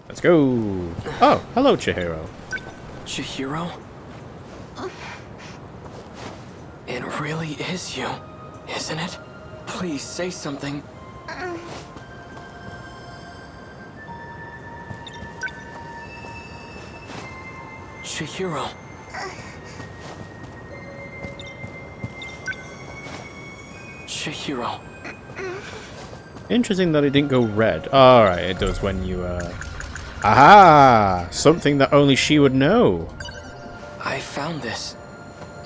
Let's go. Oh, hello, Chihiro. Chihiro? It really is you, isn't it? Please say something. Chihiro. Chihiro. Interesting that it didn't go red. Alright, it does when you, Aha! Something that only she would know. I found this.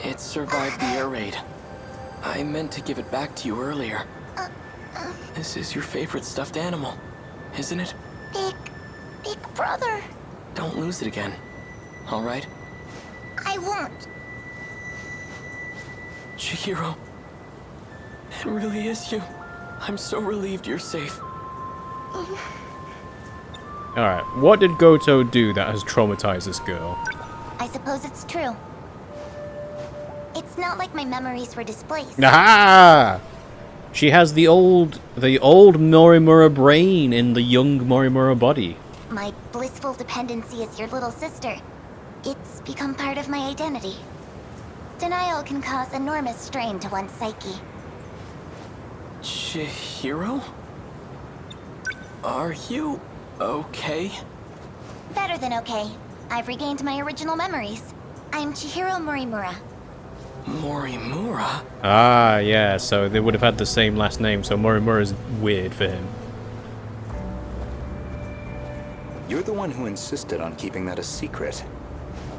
It survived the air raid. I meant to give it back to you earlier. This is your favorite stuffed animal, isn't it? Big brother. Don't lose it again, all right? I won't. Chihiro, it really is you. I'm so relieved you're safe. Alright, what did Goto do that has traumatized this girl? I suppose it's true. It's not like my memories were displaced. Aha! She has the old Morimura brain in the young Morimura body. My blissful dependency as your little sister. It's become part of my identity. Denial can cause enormous strain to one's psyche. Chihiro? Are you okay? Better than okay. I've regained my original memories. I'm Chihiro Morimura. Morimura? Ah, yeah, so they would have had the same last name, so Morimura's weird for him. You're the one who insisted on keeping that a secret.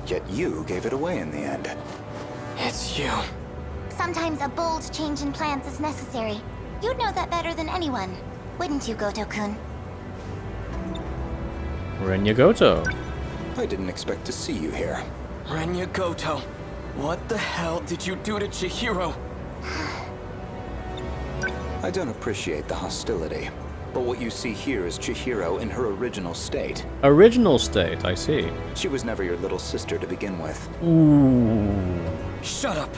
Yet you gave it away in the end. It's you. Sometimes a bold change in plans is necessary. You'd know that better than anyone, wouldn't you, Goto-kun? Renya Goto. I didn't expect to see you here. Renya Goto, what the hell did you do to Chihiro? I don't appreciate the hostility, but what you see here is Chihiro in her original state. Original state, I see. She was never your little sister to begin with. Ooh. Shut up.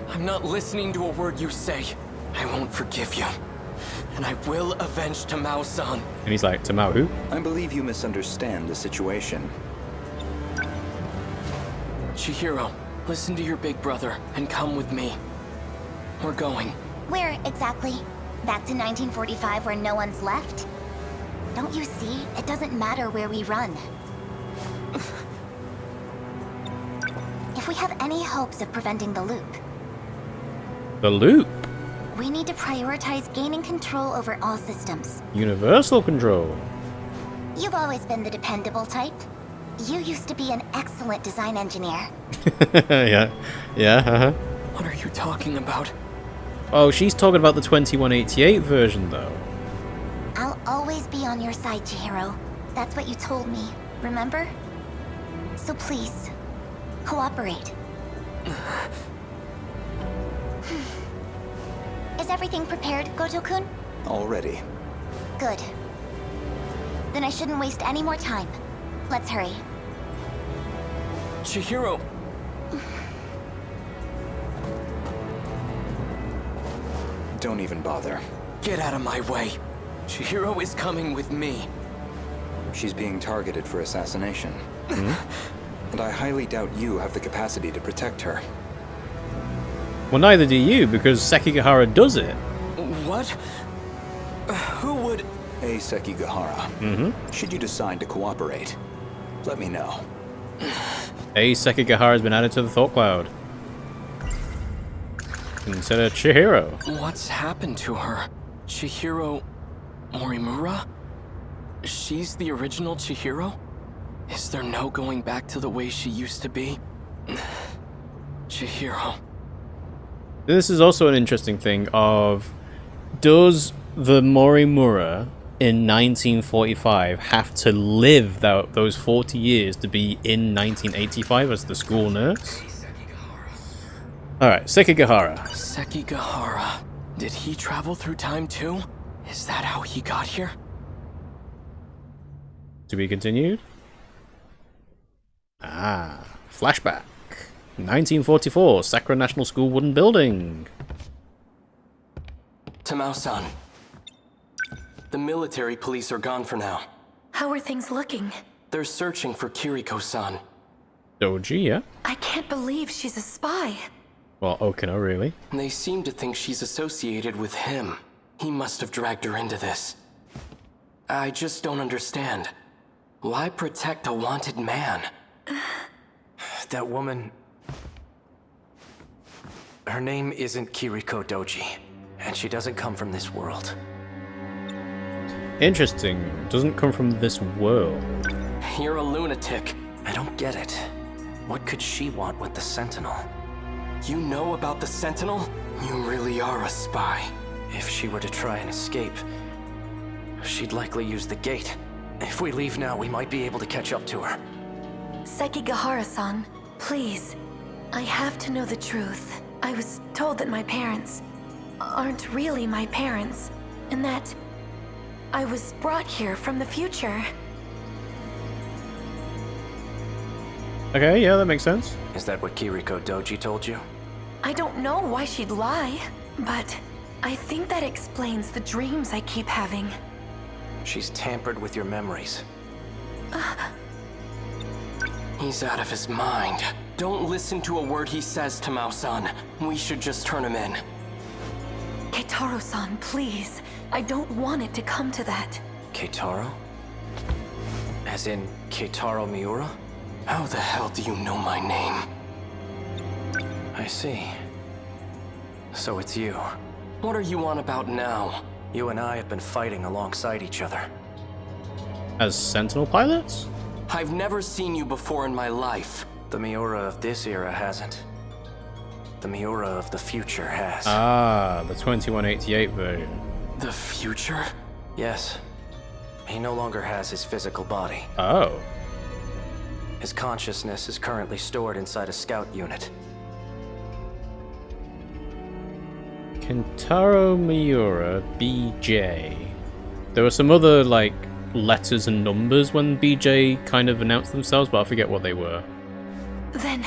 I'm not listening to a word you say. I won't forgive you. And I will avenge Tamao-san. And he's like, Tamao who? I believe you misunderstand the situation. Chihiro, listen to your big brother and come with me. We're going. Where exactly? Back to 1945 where no one's left? Don't you see? It doesn't matter where we run. If we have any hopes of preventing the loop, The loop. we need to prioritize gaining control over all systems. Universal control. You've always been the dependable type. You used to be an excellent design engineer. Yeah. Yeah, uh-huh. What are you talking about? Oh, she's talking about the 2188 version, though. I'll always be on your side, Chihiro. That's what you told me, remember? So please, cooperate. Is everything prepared, Goto-kun? Already. Good. Then I shouldn't waste any more time. Let's hurry. Chihiro! Don't even bother. Get out of my way. Chihiro is coming with me. She's being targeted for assassination. And I highly doubt you have the capacity to protect her. Well, neither do you, because Sekigahara does it. What? Who would... Hey, Sekigahara. Should you decide to cooperate, let me know. A Sekigahara has been added to the thought cloud. Consider Chihiro. What's happened to her? Chihiro... Morimura? She's the original Chihiro? Is there no going back to the way she used to be? Chihiro... This is also an interesting thing of, does the Morimura in 1945 have to live those 40 years to be in 1985 as the school nurse? Alright, Sekigahara. Sekigahara. Did he travel through time too? Is that how he got here? To be continued? Ah, flashback. 1944, Sakura National School wooden building. Tamao-san. The military police are gone for now. How are things looking? They're searching for Kiriko-san. Doji, yeah? I can't believe she's a spy. Well, Okino, really? They seem to think she's associated with him. He must have dragged her into this. I just don't understand. Why protect a wanted man? That woman... Her name isn't Kiriko Doji, and she doesn't come from this world. Interesting. Doesn't come from this world. You're a lunatic. I don't get it. What could she want with the Sentinel? You know about the Sentinel? You really are a spy. If she were to try and escape, she'd likely use the gate. If we leave now, we might be able to catch up to her. Sekigahara-san, please. I have to know the truth. I was told that my parents aren't really my parents, and that I was brought here from the future. Okay, yeah, that makes sense. Is that what Kiriko Doji told you? I don't know why she'd lie, but I think that explains the dreams I keep having. She's tampered with your memories. He's out of his mind. Don't listen to a word he says, Tamao-san. We should just turn him in. Keitaro-san, please. I don't want it to come to that. Keitaro? As in Keitaro Miura? How the hell do you know my name? I see. So it's you. What are you on about now? You and I have been fighting alongside each other. As Sentinel pilots? I've never seen you before in my life. The Miura of this era hasn't. The Miura of the future has. Ah, the 2188 version. The future? Yes. He no longer has his physical body. Oh. His consciousness is currently stored inside a scout unit. Kentaro Miura, BJ. There were some other, like, letters and numbers when BJ kind of announced themselves, but I forget what they were. Then,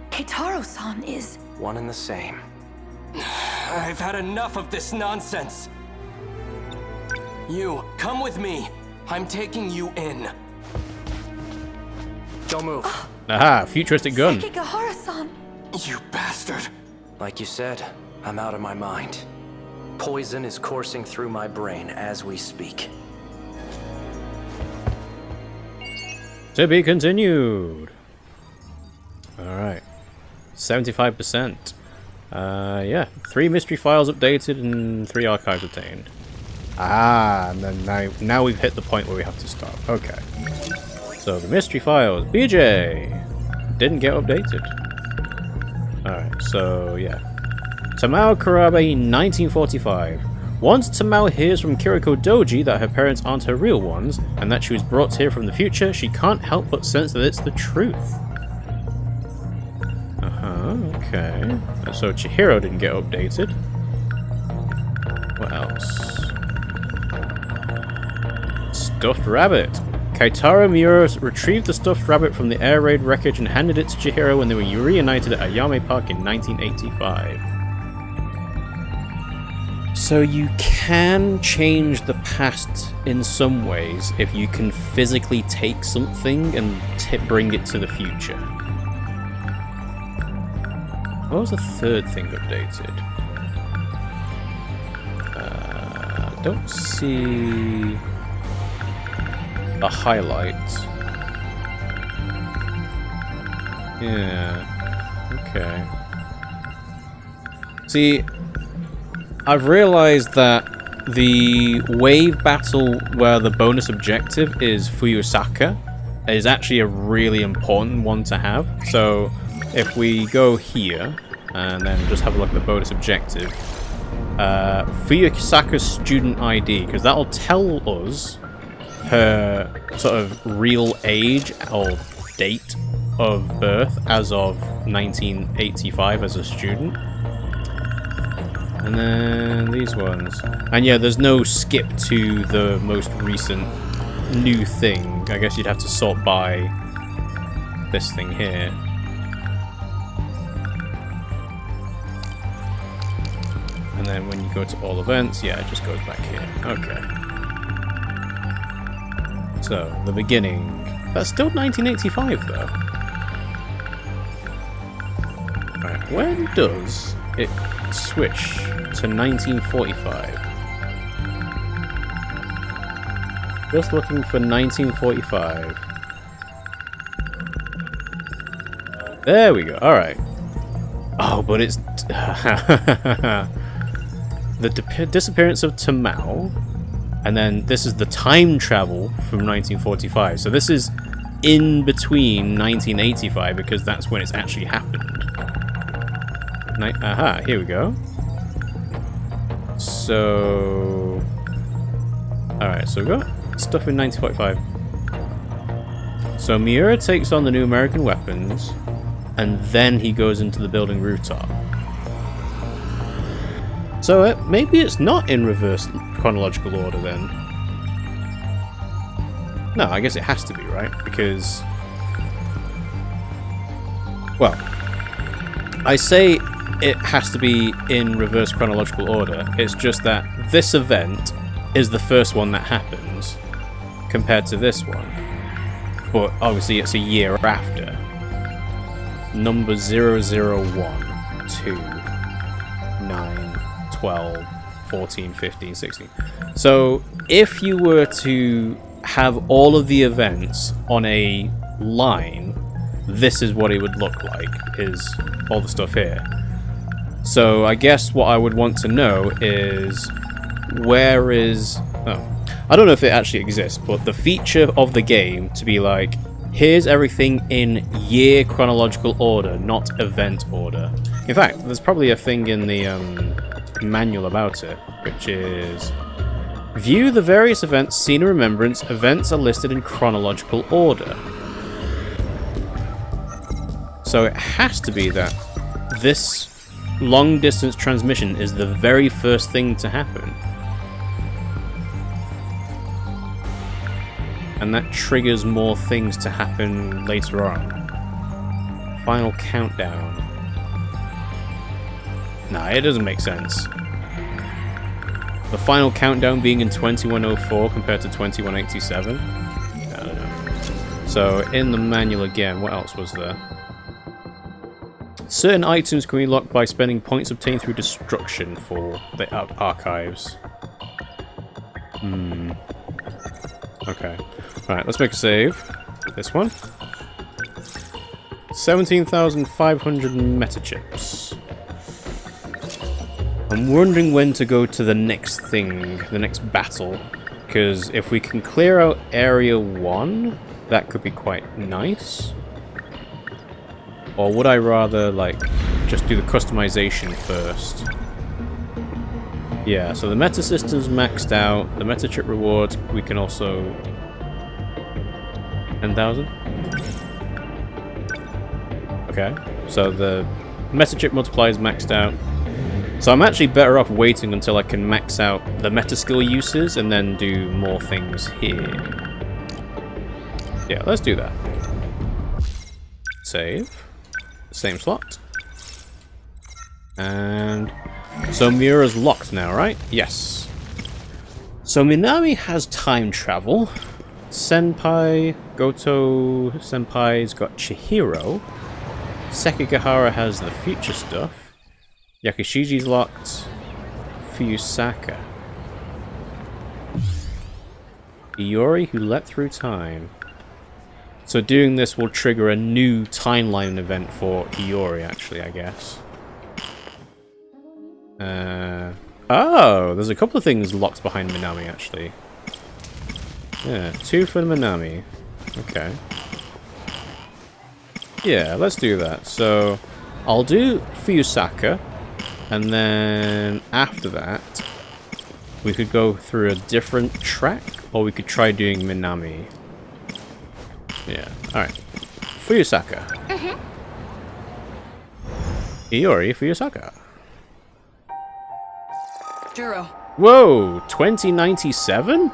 Keitaro-san is... One and the same. I've had enough of this nonsense. You, come with me. I'm taking you in. Don't move. Aha, futuristic gun. Sekigahara-san! You bastard. Like you said, I'm out of my mind. Poison is coursing through my brain as we speak. To be continued. Alright. 75%. Yeah. 3 mystery files updated and 3 archives obtained. Ah, and then now we've hit the point where we have to stop. Okay. So the mystery files. BJ! Didn't get updated. Alright, so yeah. Tamao Kurabe, 1945. Once Tamao hears from Kiriko Doji that her parents aren't her real ones, and that she was brought here from the future, she can't help but sense that it's the truth. Okay. So Chihiro didn't get updated. What else? Stuffed rabbit. Keitaro Miura retrieved the stuffed rabbit from the air raid wreckage and handed it to Chihiro when they were reunited at Ayame Park in 1985. So you can change the past in some ways if you can physically take something and bring it to the future. What was the third thing updated? Don't see a highlight. Yeah. Okay. See, I've realized that the wave battle where the bonus objective is Fuyusaka is actually a really important one to have. So if we go here and then just have a look at the bonus objective, Fuyusaka's student ID, because that'll tell us her sort of real age or date of birth as of 1985 as a student. And then these ones. And yeah, there's no skip to the most recent new thing. I guess you'd have to sort by this thing here. And then when you go to all events, yeah, it just goes back here. Okay. So, the beginning. That's still 1985, though. Right, when does it switch to 1945? Just looking for 1945. There we go. All right. Oh, but it's the disappearance of Tamao, and then this is the time travel from 1945. So this is in between 1985 because that's when it's actually happened. Aha, here we go. So, all right. So we've got stuff in 1945. So Miura takes on the new American weapons, and then he goes into the building rooftop. So maybe it's not in reverse chronological order then. No, I guess it has to be, right? Because, well, I say it has to be in reverse chronological order. It's just that this event is the first one that happens compared to this one. But obviously it's a year after. Number 001, 2, 9, 12, 14, 15, 16. So if you were to have all of the events on a line, this is what it would look like, is all the stuff here. So I guess what I would want to know is where is... Oh, I don't know if it actually exists, but the feature of the game to be like, here's everything in year chronological order, not event order. In fact, there's probably a thing in the manual about it, which is... View the various events seen in Remembrance. Events are listed in chronological order. So it has to be that this long-distance transmission is the very first thing to happen. And that triggers more things to happen later on. Final countdown. Nah, it doesn't make sense. The final countdown being in 2104 compared to 2187? I don't know. So, in the manual again, what else was there? Certain items can be locked by spending points obtained through destruction for the archives. Okay. Alright, let's make a save. This one. 17,500 meta chips. I'm wondering when to go to the next thing, the next battle. Because if we can clear out Area 1, that could be quite nice. Or would I rather, like, just do the customization first? Yeah, so the meta system's maxed out. The meta chip rewards, we can also... 10,000? Okay, so the meta chip multiplier is maxed out. So I'm actually better off waiting until I can max out the meta skill uses and then do more things here. Yeah, let's do that. Save. Same slot. And so Miura's locked now, right? Yes. So Minami has time travel. Senpai, Goto Senpai's got Chihiro. Sekigahara has the future stuff. Yakushiji's locked. Fuyusaka. Iori who leapt through time. So doing this will trigger a new timeline event for Iori, actually, I guess. Oh, there's a couple of things locked behind Minami, actually. Yeah, 2 for Minami. Okay. Yeah, let's do that. So, I'll do Fuyusaka, and then after that, we could go through a different track, or we could try doing Minami. Yeah, alright. Fuyusaka. Iori Fuyusaka. Juro. Whoa, 2097?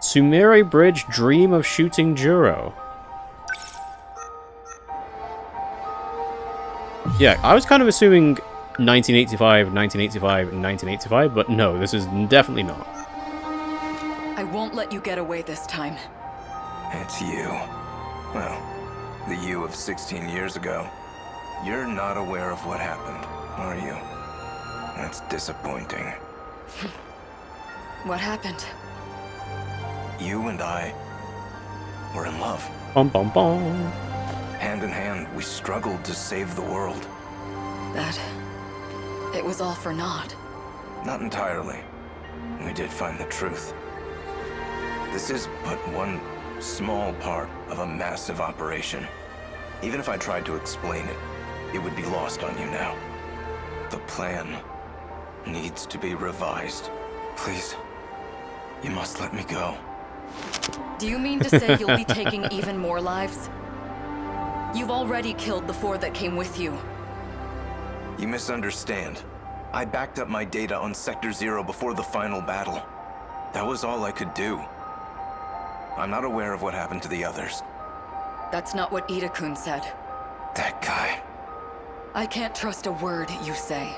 Sumire Bridge dream of shooting Juro. Yeah, I was kind of assuming 1985, 1985, and 1985, but no, this is definitely not. I won't let you get away this time. It's you. Well, the you of 16 years ago. You're not aware of what happened, are you? That's disappointing. What happened? You and I were in love. Bum bum bum. Hand in hand, we struggled to save the world. That... it was all for naught. Not entirely. We did find the truth. This is but one small part of a massive operation. Even if I tried to explain it, it would be lost on you now. The plan needs to be revised. Please, you must let me go. Do you mean to say you'll be taking even more lives? You've already killed the 4 that came with you. You misunderstand. I backed up my data on Sector 0 before the final battle. That was all I could do. I'm not aware of what happened to the others. That's not what Ida-kun said. That guy. I can't trust a word you say.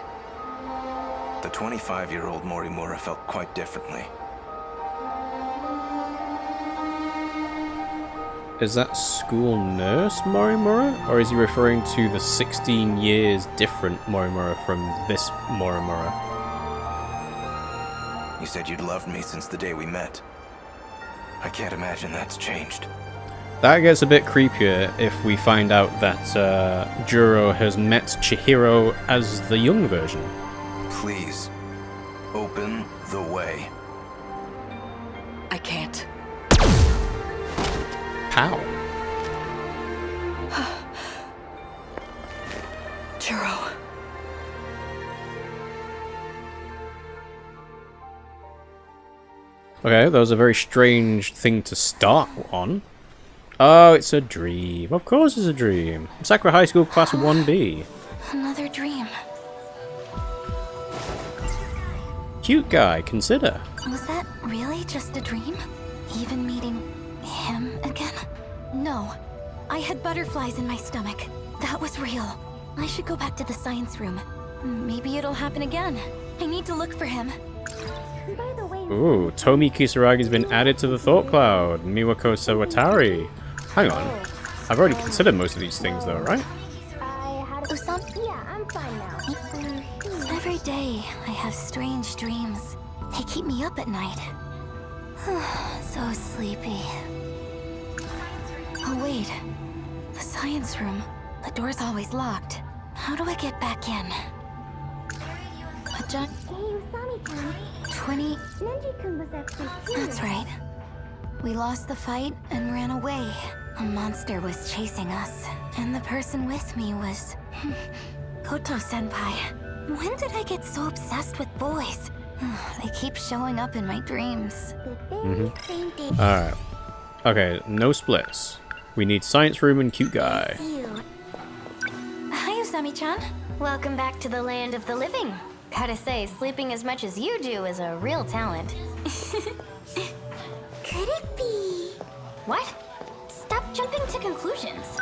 The 25-year-old Morimura felt quite differently. Is that school nurse Morimura? Or is he referring to the 16 years different Morimura from this Morimura? You said you'd loved me since the day we met. I can't imagine that's changed. That gets a bit creepier if we find out that Juro has met Chihiro as the young version. Please, open the way. I can't. How? Juro. Okay, that was a very strange thing to start on. Oh, it's a dream. Of course it's a dream. Sakura High School Class 1B. Another dream. Cute guy, consider. Was that really just a dream? Even meeting him again? No. I had butterflies in my stomach. That was real. I should go back to the science room. Maybe it'll happen again. I need to look for him. By the way, Ooh, Tomi Kisaragi's been added to the Thought Cloud. Miwako Sawatari. Hang on. I've already considered most of these things though, right? I had a... Yeah, I'm fine now. Every day, I have strange dreams. They keep me up at night. So sleepy. Oh wait. The science room. The door's always locked. How do I get back in? A giant... Hey, Usami-kun. 20... Nenji-kun was actually here. That's right. We lost the fight and ran away. A monster was chasing us. And the person with me was... Koto-senpai. When did I get so obsessed with boys? They keep showing up in my dreams. Same day. Alright. Okay, no splits. We need science room and cute guy. Hi, Usami-chan. Welcome back to the land of the living. Gotta say, sleeping as much as you do is a real talent. Could it be? What? Stop jumping to conclusions.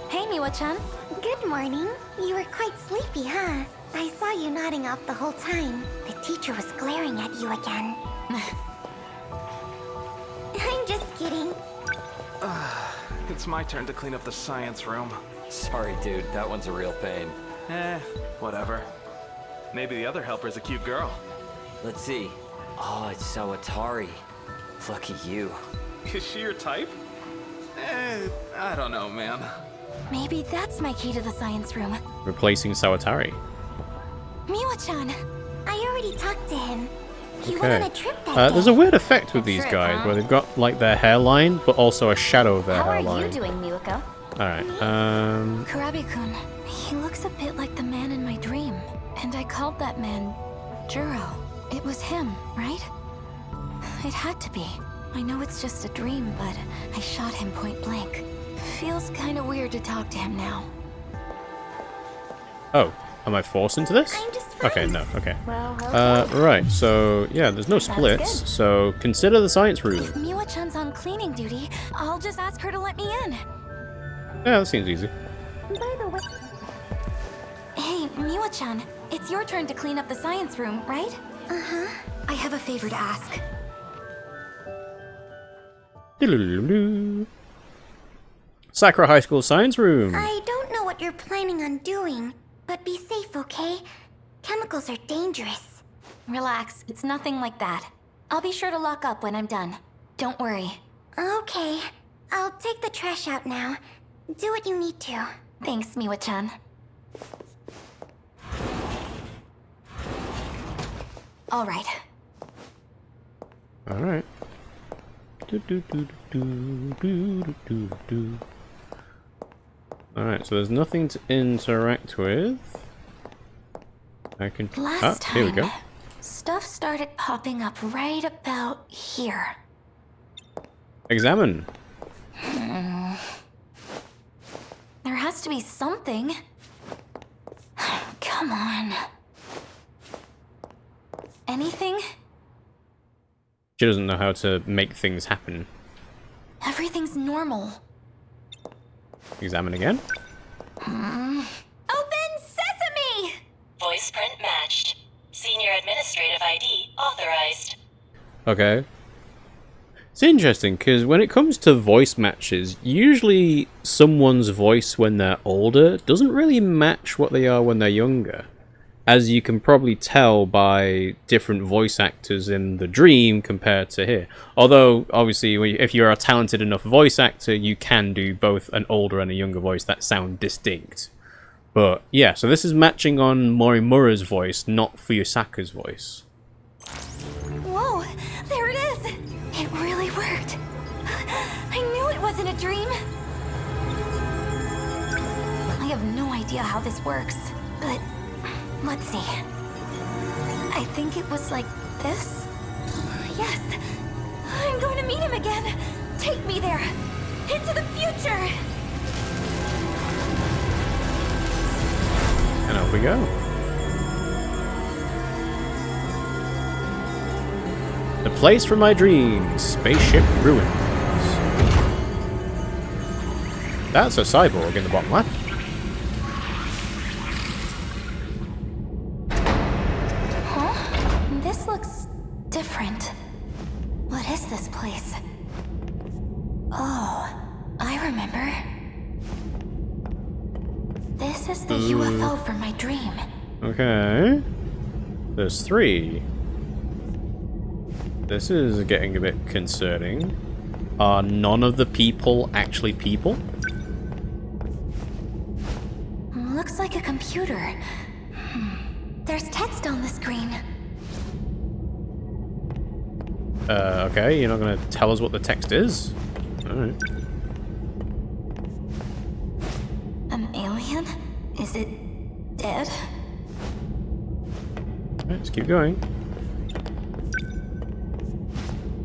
Hey, Miwa-chan. Good morning. You were quite sleepy, huh? I saw you nodding off the whole time. The teacher was glaring at you again. I'm just kidding. It's my turn to clean up the science room. Sorry, dude. That one's a real pain. Whatever. Maybe the other helper's a cute girl. Let's see. Oh, it's Sawatari. Lucky you. Is she your type? I don't know, man. Maybe that's my key to the science room. Replacing Sawatari. Miwa-chan. I already talked to him. He went on a trip that day. There's a weird effect with these Trip, guys huh? where they've got like their hairline, but also a shadow of their How are hairline. you doing, Miwako? Alright, Kurabi-kun. He looks a bit like the man in my dream. And I called that man Juro. It was him, right? It had to be. I know it's just a dream, but I shot him point blank. Feels kind of weird to talk to him now. Oh, am I forced into this? I'm just fine. Okay, no, okay. Well, okay. Right, so yeah, there's no splits, good. so consider the science room. If Miwa-chan's on cleaning duty, I'll just ask her to let me in. Yeah, that seems easy. By the way, Hey, Miwa-chan, it's your turn to clean up the science room, right? I have a favor to ask. Sakura High School Science Room. I don't know what you're planning on doing, but be safe, okay? Chemicals are dangerous. Relax, it's nothing like that. I'll be sure to lock up when I'm done. Don't worry. Okay, I'll take the trash out now. Do what you need to. Thanks, Miwa-chan. All right. All right. All right. So there's nothing to interact with. I can. Last Here we time, go. stuff started popping up right about here. Examine. There has to be something. Come on. Anything? She doesn't know how to make things happen. Everything's normal. Examine again. Open sesame! Voice print matched. Senior Administrative ID authorized. Okay. It's interesting because when it comes to voice matches, usually someone's voice when they're older doesn't really match what they are when they're younger. As you can probably tell by different voice actors in the Dream compared to here. Although, obviously, if you're a talented enough voice actor, you can do both an older and a younger voice that sound distinct. But, yeah, so this is matching on Morimura's voice, not Fuyusaka's voice. Whoa, there it is! It really worked. I knew it wasn't a dream. I have no idea how this works, but let's see. I think it was like this? Yes! I'm going to meet him again! Take me there! Into the future! And off we go. The place from my dreams, Spaceship Ruins. That's a cyborg in the bottom left. Huh? This looks different. What is this place? Oh, I remember. This is the UFO from my dream. Okay. There's 3. This is getting a bit concerning. Are none of the people actually people? Looks like a computer. There's text on the screen. Okay, you're not gonna tell us what the text is? Alright. An alien? Is it dead? Alright, let's keep going.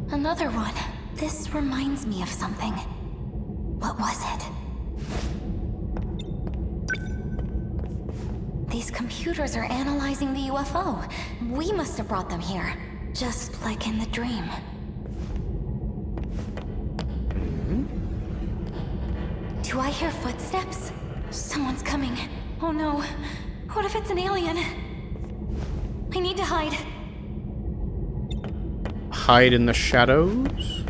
Another one. This reminds me of something. What was it? These computers are analyzing the UFO. We must have brought them here. Just like in the dream. Do I hear footsteps? Someone's coming. Oh no. What if it's an alien? I need to hide. Hide in the shadows?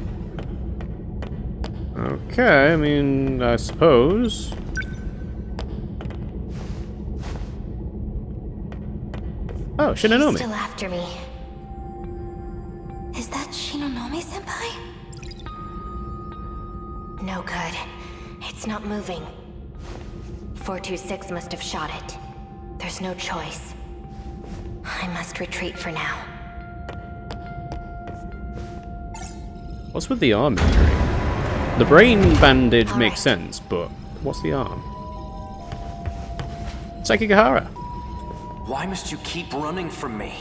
Okay, I mean, I suppose. Oh, Shinonome. He's still after me. Is that Shinonome-senpai? No good. It's not moving. 426 must have shot it. There's no choice. I must retreat for now. What's with the arm injury? The brain bandage makes sense, but what's the arm? Sekigahara. Why must you keep running from me?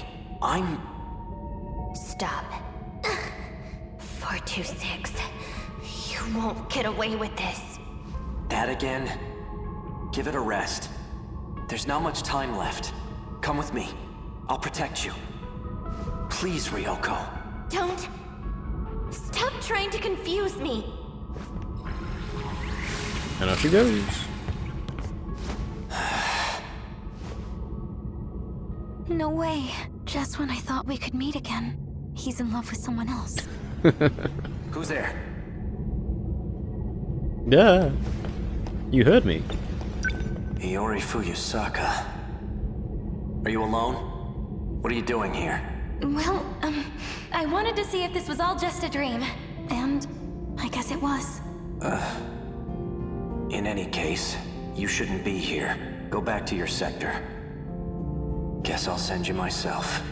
I'm... Stop. 426. You won't get away with this. That again? Give it a rest. There's not much time left. Come with me. I'll protect you. Please, Ryoko. Don't... Stop trying to confuse me. And off she goes. No way. Just when I thought we could meet again, he's in love with someone else. Who's there? Yeah. You heard me. Iori Fuyusaka. Are you alone? What are you doing here? Well, I wanted to see if this was all just a dream. And I guess it was. In any case, you shouldn't be here. Go back to your sector. Guess I'll send you myself.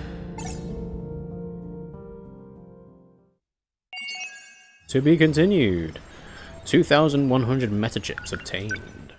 To be continued. 2,100 meta chips obtained.